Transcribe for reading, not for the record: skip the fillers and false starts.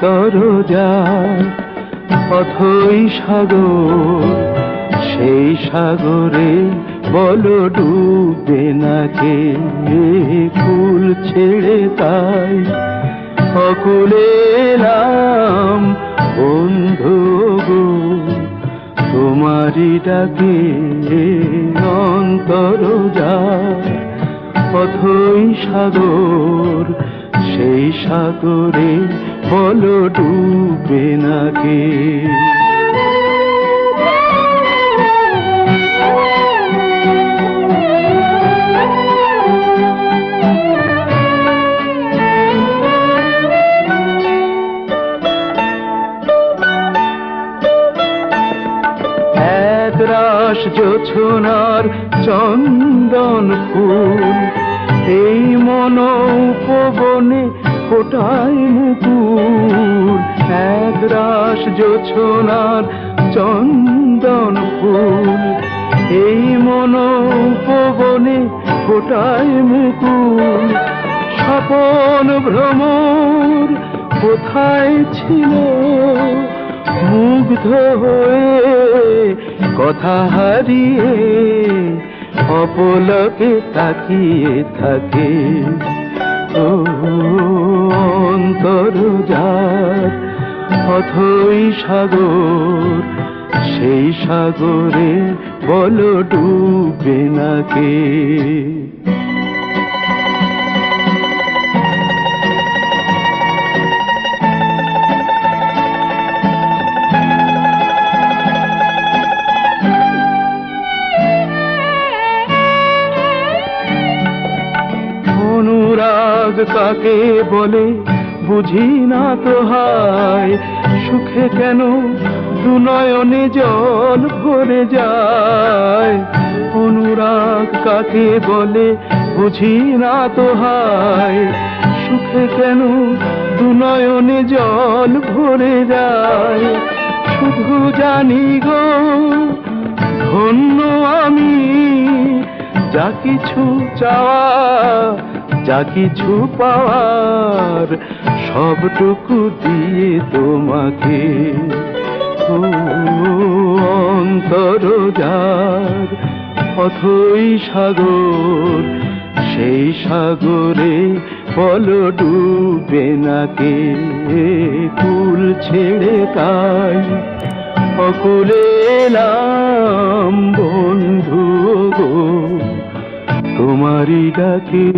অন্তর যার অথই সাগর, সেই সাগরে বলো ডুববে না কে। কুল ছেড়ে তাই অকুলে এলাম বন্ধু গো, তোমারই ডাকে অন্তর যার অথই সাগর, সেই সাগরে বলো ডুববে না কে। একরাশ জোছনার চন্দন ফুল এই মন উপবনে ফোটায় মুকুল। একরাশ জোছনার চন্দন ফুল এই মন উপবনে ফোটায় মুকুল। স্বপন ভ্রমর কোথায় ছিল, মুগ্ধ হয়ে কথা হারিয়ে অপলকে তাকিয়ে থাকে। ও অন্তর যার অথই সাগর, সেই সাগরে বলো ডুববে না কে। অনুরাগ কাকে বলে বুঝি না তো হায়, সুখে কেন দু নয়নে জল ভরে যায়। অনুরাগ কাকে বলে বুঝি না তো হায়, সুখে কেন দু নয়নে জল ভরে যায়। শুধু জানি গো ধন্য আমি, যা কিছু চাওয়া যা কিছু পাওয়ার সবটুকু দিয়ে তোমাকে। ও অন্তর যার অথই সাগর, সেই সাগরে বলো ডুববে না কে। কুল ছেড়ে তাই অকুলে এলাম বন্ধু গো, তোমারই ডাকে।